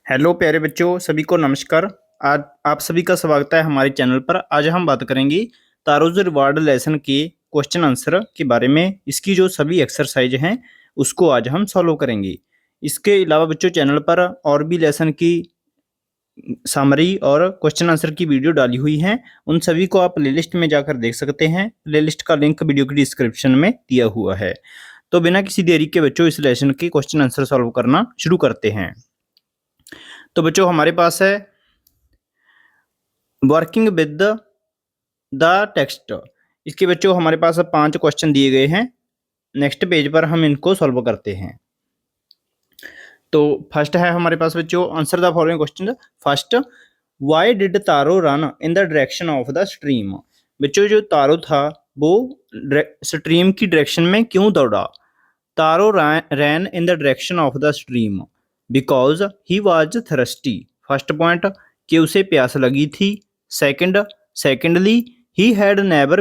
Hello प्यारे बच्चों, सभी को नमस्कार। आज आप सभी का स्वागत है हमारे चैनल पर। आज हम बात करेंगे तारोज रिवार्ड लेसन के क्वेश्चन आंसर के बारे में। इसकी जो सभी एक्सरसाइज हैं उसको आज हम सॉल्व करेंगे। इसके अलावा बच्चों चैनल पर और भी लेसन की समरी और क्वेश्चन आंसर की वीडियो डाली हुई हैं, उन सभी को आप प्लेलिस्ट में जाकर देख सकते हैं। प्लेलिस्ट का लिंक वीडियो की डिस्क्रिप्शन में दिया हुआ है। तो बिना किसी देरी के बच्चों इस लेसन के क्वेश्चन आंसर सॉल्व करना शुरू करते हैं। तो बच्चों हमारे पास है वर्किंग विद द टेक्स्ट। इसके बच्चों हमारे पास 5 क्वेश्चन दिए गए हैं। नेक्स्ट पेज पर हम इनको सॉल्व करते हैं। तो फर्स्ट है हमारे पास बच्चों, answer the following question. First, why did taro run in the direction of the stream. बच्चों जो तारो था वो स्ट्रीम की डायरेक्शन में क्यों दौड़ा। Taro ran in the direction of the stream because he was thirsty. First point, कि उसे प्यास लगी थी। Secondly, he had never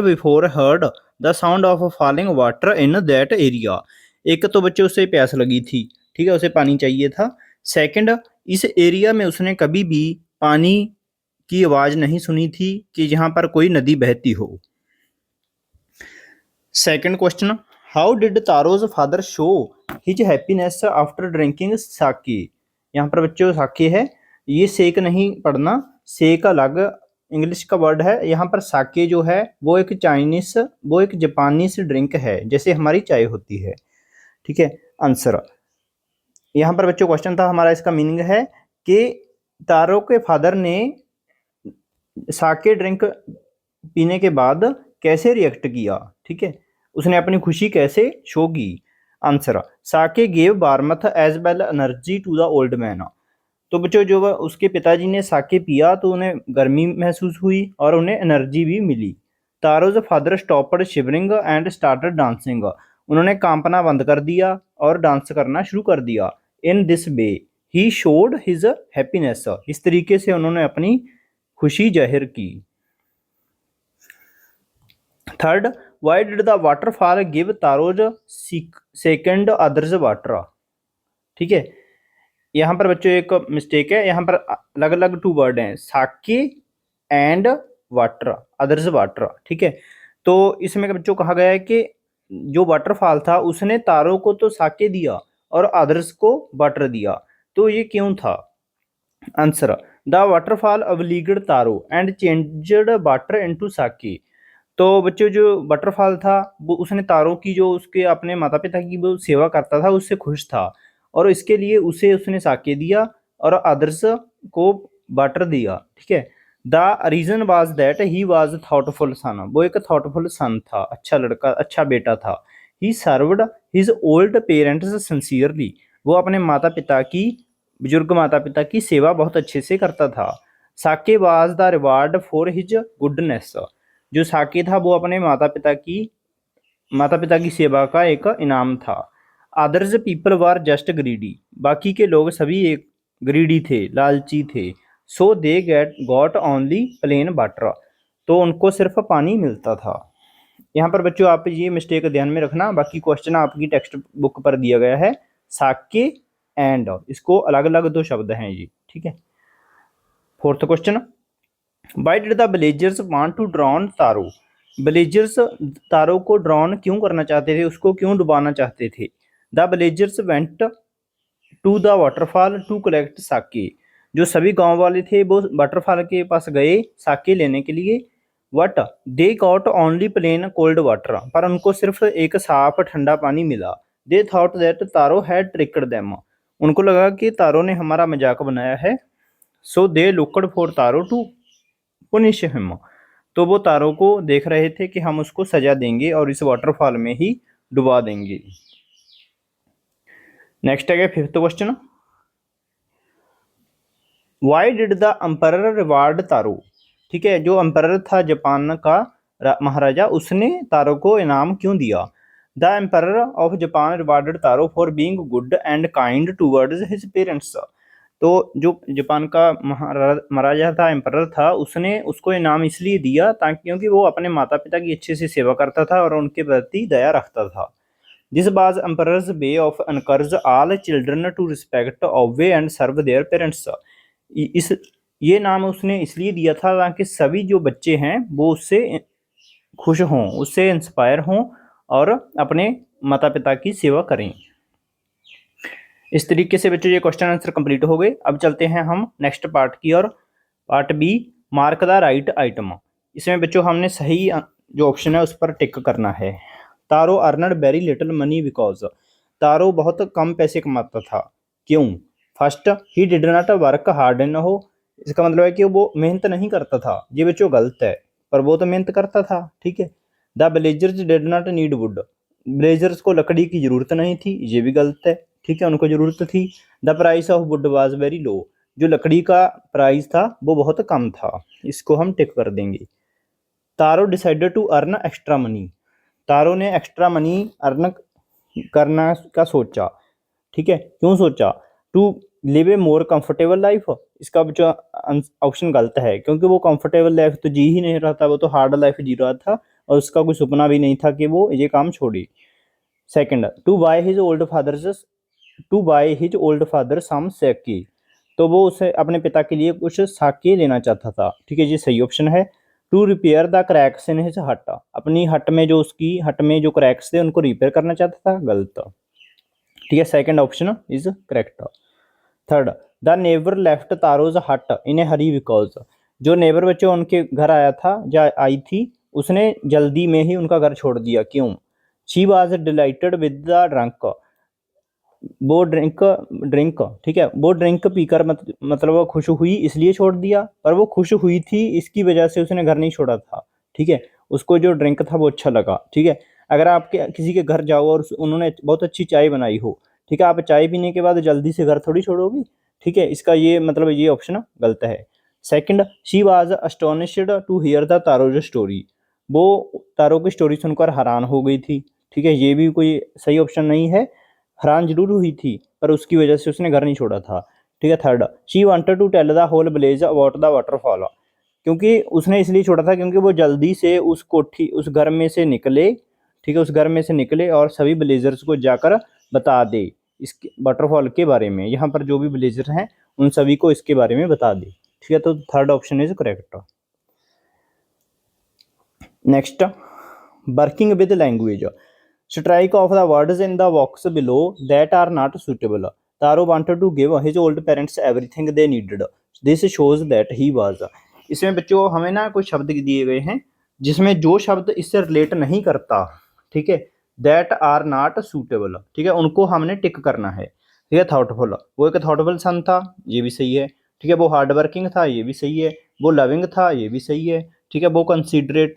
before heard the sound of falling water in that area. एक तो बच्चों उसे प्यास लगी थी, ठीक है, उसे पानी चाहिए था। सेकंड, इस एरिया में उसने कभी भी पानी की आवाज नहीं सुनी थी कि जहां पर कोई नदी बहती हो। Second question, how did Taro's father show his happiness after drinking sake. यहाँ पर बच्चों साके है, ये सेक नहीं पढ़ना, सेक अलग इंग्लिश का वर्ड है। यहाँ पर साके जो है वो एक जापानीज ड्रिंक है, जैसे हमारी चाय होती है, ठीक है। आंसर यहाँ पर बच्चों क्वेश्चन था हमारा, इसका मीनिंग है कि तारो के फादर ने साके ड्रिंक पीने के बाद कैसे रिएक्ट किया, ठीक है, उसने अपनी खुशी कैसे शो की। Answer, sake gave warmth as well energy to the old man. तो बच्चों जो उसके पिताजी ने साके पिया तो उन्हें गर्मी महसूस हुई और उन्हें एनर्जी भी मिली। Taro's father stopped shivering and started dancing. उन्होंने कांपना बंद कर दिया और डांस करना शुरू कर दिया। In this way he showed his happiness. इस तरीके से उन्होंने अपनी खुशी जाहिर की। Third, why did the waterfall give Taro's second others water. ठीक है, यहाँ पर बच्चों एक मिस्टेक है, यहाँ पर अलग अलग 2 वर्ड हैं, साके एंड वाटर, अदर्स वाटर, ठीक है। तो इसमें बच्चों कहा गया है कि जो वाटरफॉल था उसने तारों को तो साके दिया और अदर्स को वाटर दिया, तो ये क्यों था। Answer, the waterfall obliged Taro and changed water into sake. तो बच्चों जो वाटरफॉल था वो उसने तारों की, जो उसके अपने माता पिता की वो सेवा करता था, उससे खुश था और इसके लिए उसने साके दिया और अदर्स को वाटर दिया, ठीक है। The reason was that he was thoughtful son. वो एक थॉटफुल सन था, अच्छा लड़का, अच्छा बेटा था। He served his old parents sincerely. वो अपने माता पिता की, बुजुर्ग माता पिता की सेवा बहुत अच्छे से करता था। Sake was the reward for his goodness. जो साके था वो अपने माता पिता की सेवा का एक इनाम था। Others people were just greedy. बाकी के लोग सभी एक ग्रीडी थे, लालची थे। So they got only plain water. तो उनको सिर्फ पानी मिलता था। यहाँ पर बच्चों आप ये मिस्टेक ध्यान में रखना, बाकी क्वेश्चन आपकी टेक्स्ट बुक पर दिया गया है। साके एंड, इसको अलग अलग 2 शब्द हैं ये, ठीक है। Fourth question, why did the villagers want to drown Taro. Villagers Taro को ड्रॉन क्यों करना चाहते थे, उसको क्यों डुबाना चाहते थे। The villagers went to the waterfall to collect sake. जो सभी गांव वाले थे वो वाटरफॉल के पास गए साके लेने के लिए। What they got only plain cold water. पर उनको सिर्फ एक साफ ठंडा पानी मिला। They thought that Taro had tricked them. उनको लगा कि तारो ने हमारा मजाक बनाया है। So they looked for Taro to punish him. तो वो तारों को देख रहे थे कि हम उसको सजा देंगे और इस वाटरफॉल में ही डुबा देंगे। नेक्स्ट है 5th question, why did the emperor reward Taro. ठीक है, जो एम्परर था जापान का महाराजा, उसने तारो को इनाम क्यों दिया। The emperor of Japan rewarded taro for being good and kind towards his parents. तो जो जापान का महाराजा था, एम्परर था, उसने उसको इनाम इसलिए दिया ताकि क्योंकि वो अपने माता पिता की अच्छे से सेवा करता था और उनके प्रति दया रखता था। This was emperor's way of encourage all children to respect obey and serve their parents. इस ये नाम उसने इसलिए दिया था ताकि सभी जो बच्चे हैं वो उससे खुश हों, उससे इंस्पायर हों और अपने माता पिता की सेवा करें। इस तरीके से बच्चों ये क्वेश्चन आंसर कंप्लीट हो गए। अब चलते हैं हम नेक्स्ट पार्ट की और। Part B, mark the right item. इसमें बच्चों हमने सही जो ऑप्शन है उस पर टिक करना है। Taro earned very little money because, Taro बहुत कम पैसे कमाता था, क्यों? First, he did not work hard in हो, इसका मतलब है कि वो मेहनत नहीं करता था। ये बच्चों गलत है, पर वो तो मेहनत करता था, ठीक है। The villagers did not need would, villagers को लकड़ी की जरूरत नहीं थी, ये भी गलत है, ठीक है, उनको जरूरत थी। The price of would was very low, जो लकड़ी का प्राइस था वो बहुत कम था, इसको हम टिक कर देंगे। Taro decided to earn extra money, Taro ने एक्स्ट्रा मनी अर्न करना का सोचा, ठीक है, क्यों सोचा? To live a more comfortable life, इसका जो ऑप्शन गलत है, क्योंकि वो कंफर्टेबल लाइफ तो जी ही नहीं रहा था, वो तो हार्ड लाइफ जी रहा था और उसका कोई सपना भी नहीं था कि वो ये काम छोड़े। Second, to buy his old father some sake, तो वो उसे अपने पिता के लिए कुछ साके लेना चाहता था, ठीक है, ये सही ऑप्शन है। To repair the cracks in his hut, अपनी हट में जो उसकी हट में जो क्रैक्स थे उनको रिपेयर करना चाहता था, गलत, ठीक है, second option is correct. Third, the neighbour left Taro's hut in A Hari because, जो नेबर बच्चे उनके घर आया था या आई थी उसने जल्दी में ही उनका घर छोड़ दिया, क्यों? She was dilated with the drunk, वो ड्रिंक, ठीक है, वो ड्रिंक पीकर मतलब वो खुश हुई इसलिए छोड़ दिया, पर वो खुश हुई थी इसकी वजह से उसने घर नहीं छोड़ा था, ठीक है, उसको जो ड्रिंक था वो अच्छा लगा, ठीक है। अगर आप किसी के घर जाओ और उन्होंने बहुत अच्छी चाय बनाई हो, ठीक है, आप चाय पीने के बाद जल्दी से घर थोड़ी छोड़ोगी, ठीक है, इसका ये मतलब ये ऑप्शन गलत है। Second, she was astonished to hear the Taro's story, वो तारो की स्टोरी सुनकर हैरान हो गई थी, ठीक है, ये भी कोई सही ऑप्शन नहीं है, हैरान जरूर हुई थी पर उसकी वजह से उसने घर नहीं छोड़ा था, ठीक है। Third, she wanted to tell the whole village about the waterfall, क्योंकि उसने इसलिए छोड़ा था क्योंकि वो जल्दी से उस घर में से निकले, ठीक है, उस घर में से निकले और सभी विलेजर्स को जाकर बता दे इसके वाटरफॉल के बारे में, यहाँ पर जो भी विलेजर हैं उन सभी को इसके बारे में बता दे, ठीक है, तो third option is correct. Next, working with language, strike off the words in the box below that are not suitable, Taro wanted to give his old parents everything they needed, this shows that he was. इसमें बच्चों हमें ना कुछ शब्द दिए गए हैं जिसमें जो शब्द इससे रिलेट नहीं करता, ठीक है, दैट आर नॉट सूटेबल, ठीक है, उनको हमने टिक करना है, ठीक है। थॉटफुल, वो एक थॉटफुल सन था, ये भी सही है, ठीक है, वो हार्ड वर्किंग था, ये भी सही है, वो लविंग था, ये भी सही है, ठीक है, वो कंसीडरेट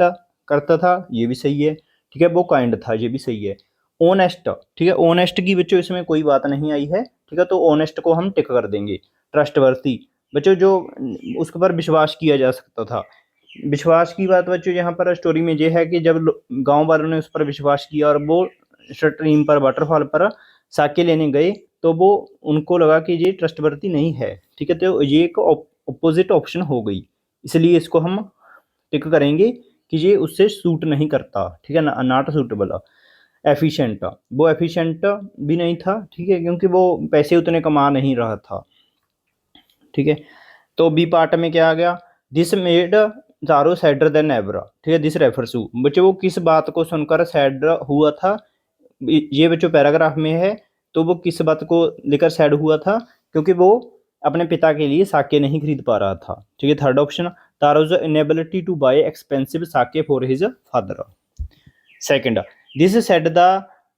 करता था, ये भी सही है, ठीक है, वो काइंड था, ये भी सही है। ऑनेस्ट, ठीक है, ऑनेस्ट की बच्चों इसमें कोई बात नहीं आई है, ठीक है, तो ऑनेस्ट को हम टिक कर देंगे। ट्रस्टवर्थी, बच्चों जो उसके पर विश्वास किया जा सकता था, विश्वास की बात बच्चों यहाँ पर स्टोरी में ये है कि जब गांव वालों ने उस पर विश्वास किया और वो स्ट्रीम पर वाटरफॉल पर साके लेने गए तो वो उनको लगा कि ये ट्रस्टवर्थी नहीं है, ठीक है, तो ये एक अपोजिट ऑप्शन हो गई, इसलिए इसको हम टिक करेंगे कि ये उससे सूट नहीं करता, ठीक है, नॉट सूटेबल। एफिशिएंट, वो एफिशिएंट भी नहीं था, ठीक है, क्योंकि वो पैसे उतने कमा नहीं रहा था, ठीक है। तो बी पार्ट में क्या आ गया? This made taro sadder then ever, ठीक है, दिस रेफर्स टू, बच्चों वो किस बात को सुनकर सैड हुआ था, ये बच्चों पैराग्राफ में है, तो वो किस बात को लेकर सैड हुआ था, क्योंकि वो अपने पिता के लिए साके नहीं खरीद पा रहा था, ठीक है, third option, Taro's inability to buy expensive sake for his father. Second, this said the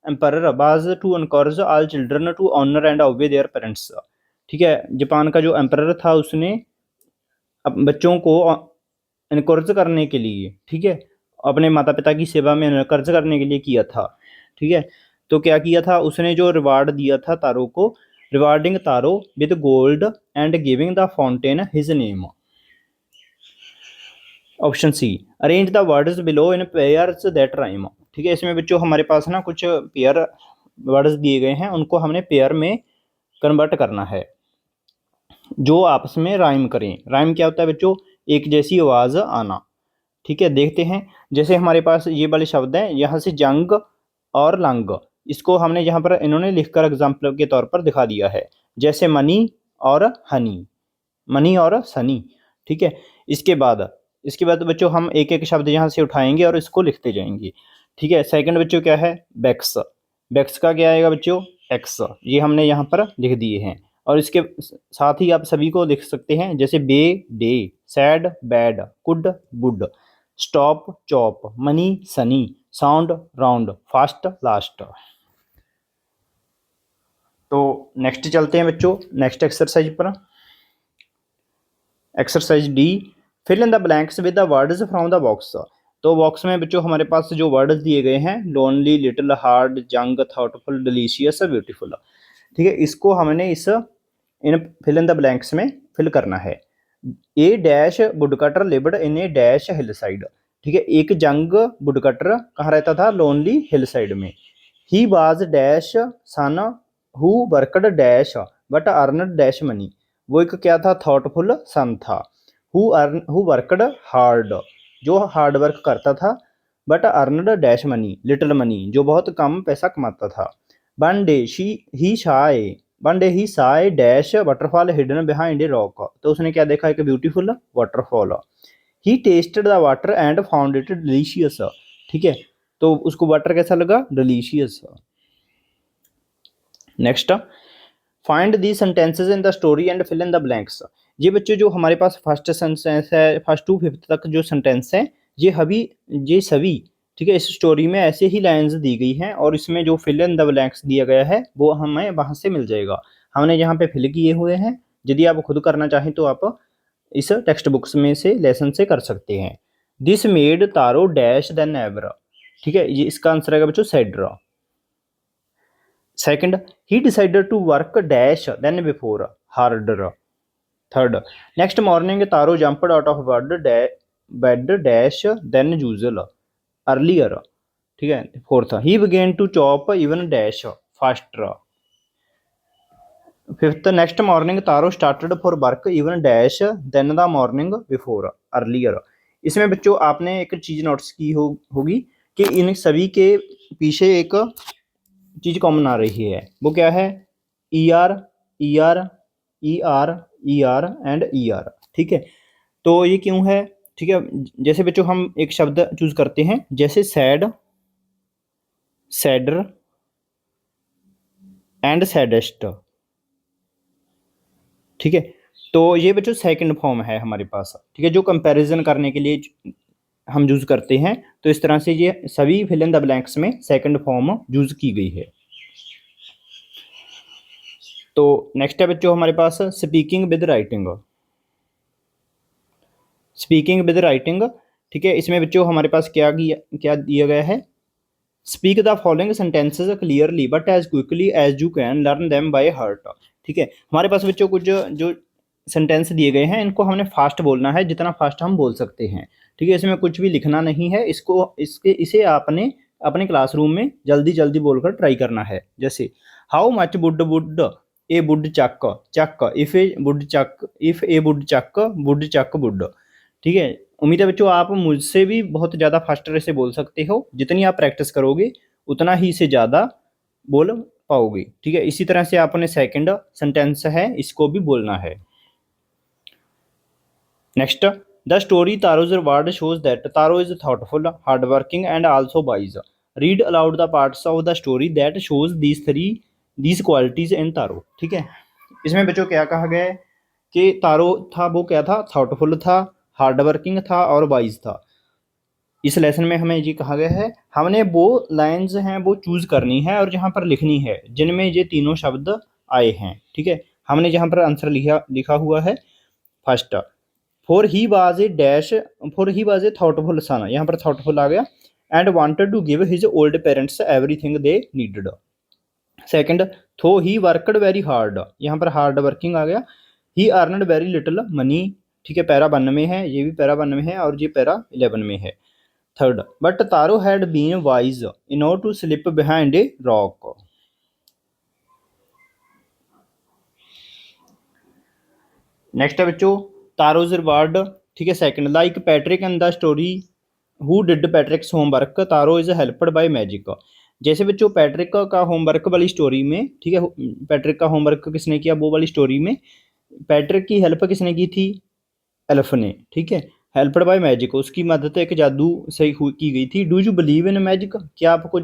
emperor was to encourage all children to honour and obey their parents, ठीक है, जापान का जो एम्परर था उसने बच्चों को इनकरेज करने के लिए, ठीक है, अपने माता पिता की सेवा में इनकरेज करने के लिए किया था, ठीक है, तो क्या किया था उसने, जो रिवार्ड दिया था तारो को, rewarding Taro with gold and giving the fountain his name. Option C, arrange the words below in pairs that rhyme, ठीक है, इसमें बच्चों हमारे पास ना कुछ पेयर वर्ड्स दिए गए हैं, उनको हमने पेयर में कन्वर्ट करना है जो आपस में राइम करें। राइम क्या होता है बच्चों? एक जैसी आवाज आना, ठीक है, देखते हैं, जैसे हमारे पास ये वाले शब्द हैं, यहाँ से जंग और लंग, इसको हमने यहाँ पर इन्होंने लिखकर एग्जाम्पल के तौर पर दिखा दिया है, जैसे मनी और हनी, मनी और सनी। ठीक है, इसके बाद बच्चों हम एक एक शब्द यहाँ से उठाएंगे और इसको लिखते जाएंगे। ठीक है, सेकंड बच्चों क्या है, बैक्स। बैक्स का क्या आएगा बच्चों, एक्स। ये हमने यहाँ पर लिख दिए हैं, और इसके साथ ही आप सभी को लिख सकते हैं, जैसे bay day, sad bad, could would, stop chop, money sunny, sound round, fast last. तो नेक्स्ट चलते हैं बच्चों, नेक्स्ट एक्सरसाइज पर। Exercise D, fill in the blanks with the words from the box. तो बॉक्स में बच्चों हमारे पास जो वर्ड्स दिए गए हैं, lonely, little, hard, young, thoughtful, delicious, beautiful. ठीक है, इसको हमने इन फिल इन द ब्लैंक्स में फिल करना है। ए dash woodcutter lived in A dash hill side. ठीक है, एक जंग वुडकटर कहाँ रहता था, लोनली हिल साइड में। He was dash son who worked dash but earned dash money. वो एक क्या था, थॉटफुल सन था। हु वर्कड हार्ड, जो हार्ड वर्क करता था, but earned dash money, little money, जो बहुत कम पैसा कमाता था। One day he saw a dash waterfall hidden behind a rock. तो उसने क्या देखा, एक beautiful waterfall. He tasted the water and found it delicious. ठीक है, तो उसको वाटर कैसा लगा, delicious. Next, find the sentences in the story and fill in the blanks. ये बच्चों जो हमारे पास फर्स्ट सेंटेंस है, फर्स्ट टू फिफ्थ तक जो सेंटेंस है, ये सभी ठीक है, इस स्टोरी में ऐसे ही लाइंस दी गई हैं, और इसमें जो फिल इन द ब्लैंक्स दिया गया है वो हमें वहाँ से मिल जाएगा। हमने यहाँ पे फिल किए हुए हैं। यदि आप खुद करना चाहें तो आप इस टेक्स्ट बुक्स में से लेसन से कर सकते हैं। This made Taro dash than ever. ठीक है, ये इसका आंसर आएगा बच्चों, sadder. Second, he decided to work dash than before, harder. Third, next morning Taro jumped out of bed dash than usual, earlier. ठीक है, fourth, he began to chop even dash faster. Fifth, next morning Taro started for work even dash than the morning before, earlier. इसमें बच्चों आपने एक चीज notice की होगी कि इन सभी के पीछे एक चीज कॉमन आ रही है, वो क्या है, E R E R E R E R and E R. ठीक है, तो ये क्यों है, ठीक है, जैसे बच्चों हम एक शब्द चूज करते हैं, जैसे सैड, सैडर एंड सैडेस्ट। ठीक है, तो ये बच्चों सेकंड फॉर्म है हमारे पास। ठीक है, जो कंपैरिजन करने के लिए हम यूज करते हैं, तो इस तरह से ये सभी फिल इन द ब्लैंक्स में सेकंड फॉर्म यूज की गई है। तो नेक्स्ट है बच्चों हमारे पास speaking with writing. Speaking with writing, ठीक है, इसमें बच्चों हमारे पास क्या दिया गया है, speak the following sentences clearly but as quickly as you can learn them by heart. ठीक है, हमारे पास बच्चों कुछ जो सेंटेंस दिए गए हैं, इनको हमने फास्ट बोलना है, जितना फास्ट हम बोल सकते हैं। ठीक है, इसमें कुछ भी लिखना नहीं है, इसे आपने अपने क्लासरूम में जल्दी जल्दी बोलकर ट्राई करना है। जैसे how much wood a woodchuck if a woodchuck wood. ठीक है, उम्मीद है बच्चों आप मुझसे भी बहुत ज़्यादा फास्टर से बोल सकते हो। जितनी आप प्रैक्टिस करोगे उतना ही से ज़्यादा बोल पाओगे। ठीक है, इसी तरह से आपने सेकंड सेंटेंस है, इसको भी बोलना है। Next, the story Taro's word shows that Taro is thoughtful, hard working and also wise. Read aloud the parts of the story that shows these qualities in Taro. ठीक है, इसमें बच्चों क्या कहा गया है कि तारो था, वो क्या था, थॉटफुल था, हार्ड वर्किंग था और वाइज था। इस लेसन में हमें ये कहा गया है, हमने वो लाइंस हैं वो चूज करनी है और यहाँ पर लिखनी है जिनमें ये तीनों शब्द आए हैं। ठीक है, हमने यहाँ पर आंसर लिखा हुआ है first, for he was a thoughtful son, यहाँ पर थॉटफुल आ गया, and wanted to give his old parents everything they needed. Second, though he worked very hard, यहाँ पर हार्ड वर्किंग आ गया। He earned very little money. ठीक है, para 1 में है, ये भी पैरा 1 में है और ये पैरा 11 में है। Third, but Taro had been wise in order to slip behind a rock. Next है बच्चों तारोज रिवार्ड। ठीक है, second, like Patrick and the story who did Patrick's homework Taro is helped by magic. जैसे बच्चों Patrick का homework वाली story में, ठीक है, पैट्रिक का होमवर्क किसने किया, वो वाली स्टोरी में पैट्रिक की हेल्प किसने की थी, एल्फ ने, ठीक है, हेल्प्ड बाय मैजिक, उसकी मदद एक जादू से की गई थी। Do you believe in magic, क्या आपको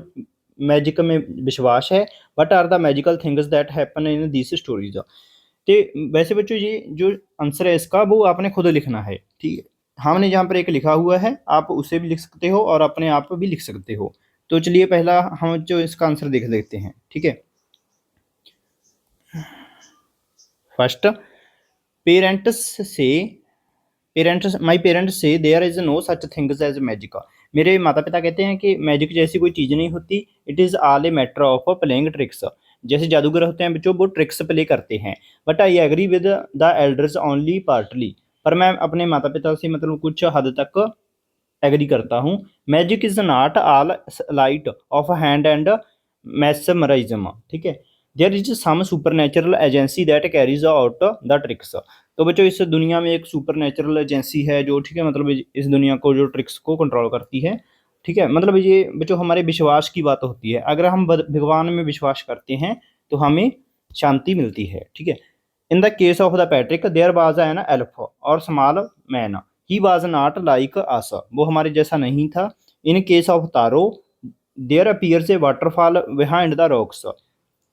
मैजिक में विश्वास है। What are the magical things that happen in this stories. तो वैसे बच्चों ये जो आंसर है इसका वो आपने खुद लिखना है, ठीक है, हमने यहाँ पर एक लिखा हुआ है, आप उसे भी लिख सकते हो और अपने आप भी लिख सकते हो। तो चलिए पहला हम जो इसका आंसर देख लेते हैं, ठीक है। फर्स्ट, पेरेंट्स से माई पेरेंट्स से there is no such things as magic. मेरे माता पिता कहते हैं कि मैजिक जैसी कोई चीज़ नहीं होती। It is all a matter of playing tricks. जैसे जादूगर होते हैं बच्चों वो ट्रिक्स प्ले करते हैं। But I agree with the elders only partly. पर मैं अपने माता पिता से मतलब कुछ हद तक एग्री करता हूँ। Magic is not all light of hand and mesmerism, ठीक है। There is some supernatural agency that carries out the tricks. तो बच्चों इस दुनिया में एक सुपर नेचुरल एजेंसी है जो, ठीक है, मतलब इस दुनिया को जो ट्रिक्स को कंट्रोल करती है, ठीक है। मतलब ये बच्चों हमारे विश्वास की बात होती है। अगर हम भगवान में विश्वास करते हैं तो हमें शांति मिलती है, ठीक है। In the case of the Patrick there was an elf और small man, he was not like us, वो हमारे जैसा नहीं था। In case of Taro there appears a waterfall behind the rocks.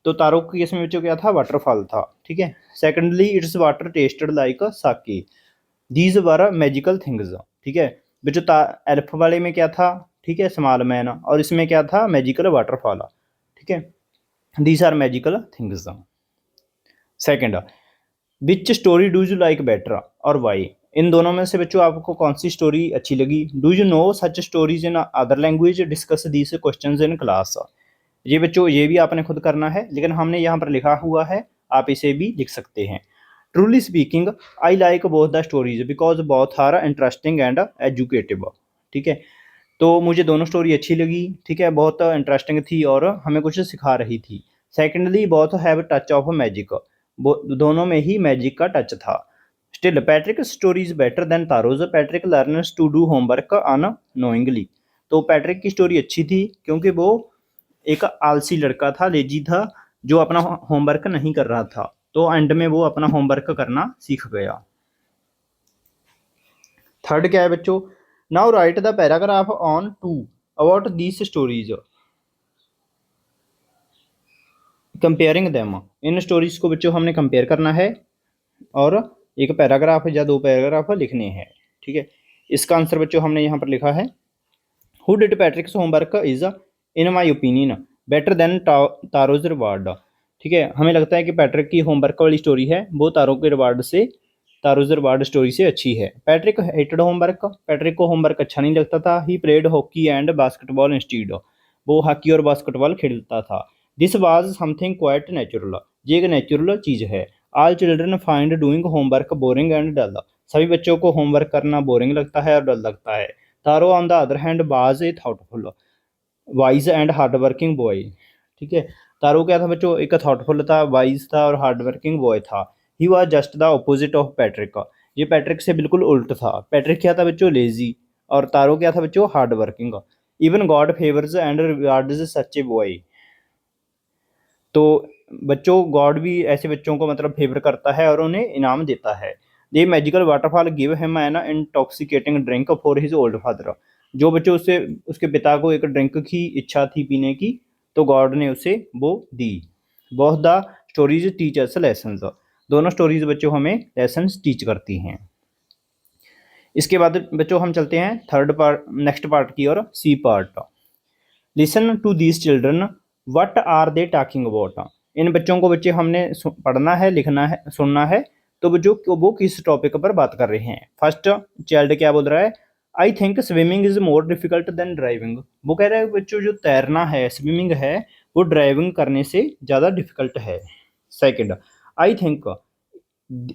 तो तारो के केस में बच्चों क्या था, वाटरफॉल था, ठीक है। Secondly its water tasted like sake, these were magical things, ठीक है। बच्चों एल्फ वाले में क्या था, ठीक है, स्मॉल मैन, और इसमें क्या था, मैजिकल वाटरफॉल, ठीक है। These are magical things. Second, which story do you like better और वाई। इन दोनों में से बच्चों आपको कौन सी स्टोरी अच्छी लगी। Do you know such stories in other language, discuss these questions in class. ये बच्चों ये भी आपने खुद करना है, लेकिन हमने यहाँ पर लिखा हुआ है, आप इसे भी लिख सकते हैं। Truly speaking I like both the stories because both are interesting and educative, ठीक है। तो मुझे दोनों स्टोरी अच्छी लगी, ठीक है, बहुत इंटरेस्टिंग थी और हमें कुछ सिखा रही थी। Secondly both have touch of magic, दोनों में ही मैजिक का टच था। Still Patrick story is better than Taro's, Patrick learners to do homework unknowingly. तो पैट्रिक की स्टोरी अच्छी थी क्योंकि वो एक आलसी लड़का था, लेजी था, जो अपना होमवर्क नहीं कर रहा था, तो एंड में वो अपना होमवर्क करना सीख गया। थर्ड क्या है बच्चों, now write the paragraph on two about these stories comparing them. इन स्टोरीज को बच्चों हमने कंपेयर करना है और एक पैराग्राफ या दो पैराग्राफ लिखने हैं, ठीक है। इसका आंसर बच्चों हमने यहाँ पर लिखा है, who did Patrick's homework is in my opinion better than Taro's reward, ठीक है। हमें लगता है कि पैट्रिक की होमवर्क वाली स्टोरी है वो तारों के रिवार्ड से, तारोज रिवार्ड स्टोरी से अच्छी है। पैट्रिक हेटेड होमवर्क, पैट्रिक को होमवर्क अच्छा नहीं लगता था। He played hockey and basketball instead, वो हॉकी और बास्केटबॉल खेलता था। This was something quite natural, ये एक नेचुरल चीज़ है। All children find doing homework boring and dull, सभी बच्चों को होमवर्क करना बोरिंग लगता है और डल लगता है। Taro on the other hand was a thoughtful wise and hard working boy, ठीक है। तारो क्या था बच्चों, एक थॉटफुल था, वाइज था और हार्ड वर्किंग बॉय था। He was just the opposite of Patrick, ये पैट्रिक से बिल्कुल उल्ट था। पैट्रिक क्या था बच्चों, लेजी, और तारो क्या था बच्चों, hard working. Even God favours and rewards such a boy, तो बच्चों गॉड भी ऐसे बच्चों को मतलब फेवर करता है और उन्हें इनाम देता है। The magical waterfall give him an intoxicating drink for his old father, जो बच्चों उसे उसके पिता को एक ड्रिंक की इच्छा थी पीने की, तो गॉड ने उसे वो दी। Both the stories teach us lessons, दोनों स्टोरीज बच्चों हमें लेसन्स टीच करती हैं। इसके बाद बच्चों हम चलते हैं थर्ड पार्ट, नेक्स्ट पार्ट की ओर, C part. Listen to these children what are they talking about, इन बच्चों को बच्चे हमने पढ़ना है, लिखना है, सुनना है। तो बच्चों वो किस टॉपिक पर बात कर रहे हैं। फर्स्ट चाइल्ड क्या बोल रहा है, I think swimming is more difficult than driving, वो कह रहा है बच्चों जो तैरना है, स्विमिंग है, वो ड्राइविंग करने से ज़्यादा डिफिकल्ट है। Second, I think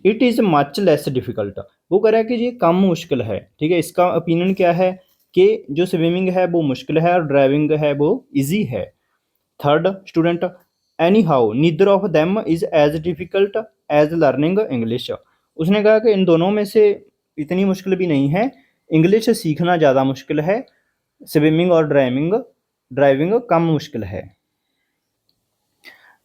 it is much less difficult, वो कह रहा है कि ये कम मुश्किल है, ठीक है। इसका ओपिनियन क्या है कि जो स्विमिंग है वो मुश्किल है और ड्राइविंग है वो ईजी है। Third student, anyhow neither of them is as difficult as learning English, उसने कहा कि इन दोनों में से इतनी मुश्किल भी नहीं है, इंग्लिश सीखना ज़्यादा मुश्किल है स्विमिंग और ड्राइविंग ड्राइविंग कम मुश्किल है।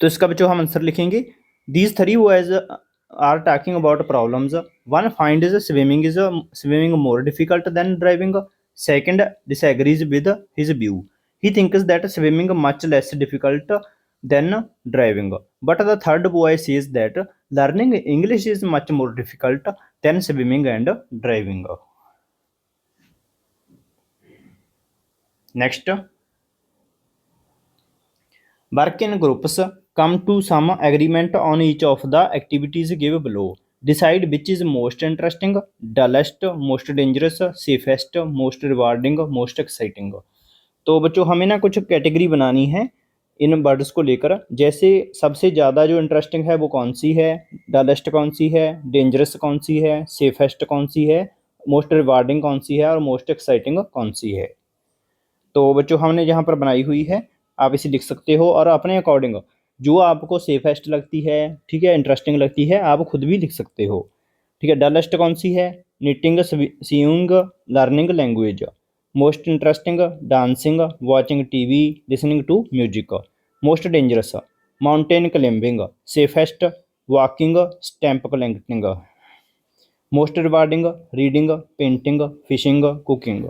तो इसका बच्चों हम आंसर लिखेंगे, these three boys are talking about problems, one find is swimming more difficult than driving, second disagrees with his view, he thinks that swimming much less difficult than driving, but the third boy says that learning English is much more difficult than swimming and driving. Next, work in groups, come to some agreement on each of the activities given below, decide which is most interesting, dullest, most dangerous, safest, most rewarding, most exciting। तो बच्चों हमें ना कुछ category बनानी है इन words को लेकर, जैसे सबसे ज़्यादा जो इंटरेस्टिंग है वो कौन सी है, डलेस्ट कौन सी है, डेंजरस कौन सी है, सेफेस्ट कौन सी है, मोस्ट रिवार्डिंग कौन सी है और मोस्ट एक्साइटिंग कौन सी है। तो बच्चों हमने यहाँ पर बनाई हुई है, आप इसे लिख सकते हो और अपने अकॉर्डिंग जो आपको सेफेस्ट लगती है, ठीक है, इंटरेस्टिंग लगती है, आप खुद भी लिख सकते हो। ठीक है, डलेस्ट कौन सी है, knitting, seeing, learning language, most interesting, dancing, watching TV, listening to music, most dangerous, mountain climbing, safest, walking, stamp collecting, most rewarding, reading, painting, fishing, cooking,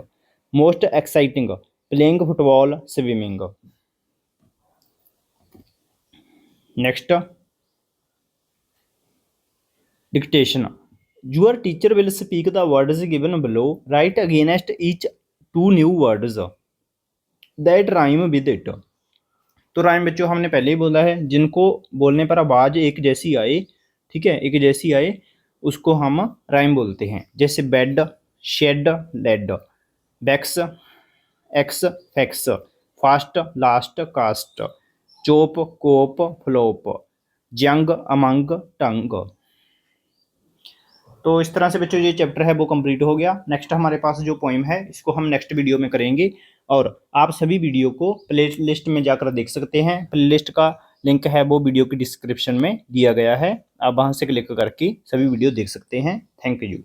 most exciting, playing football, swimming. Next, dictation, your teacher will speak the words given below, write against each two new words that rhyme with it. तो rhyme बच्चों हमने पहले ही बोला है, जिनको बोलने पर आवाज़ एक जैसी आए, ठीक है, एक जैसी आए उसको हम राइम बोलते हैं। जैसे bed, shed, led, backs, ax, fax, fast, last, cast, chop, cope, flop, young, among, tongue. तो इस तरह से बच्चों ये चैप्टर है वो कंप्लीट हो गया। नेक्स्ट हमारे पास जो पोइम है इसको हम नेक्स्ट वीडियो में करेंगे, और आप सभी वीडियो को प्ले लिस्ट में जाकर देख सकते हैं। प्ले लिस्ट का लिंक है वो वीडियो की डिस्क्रिप्शन में दिया गया है, आप वहाँ से क्लिक करके सभी वीडियो देख सकते हैं। Thank you.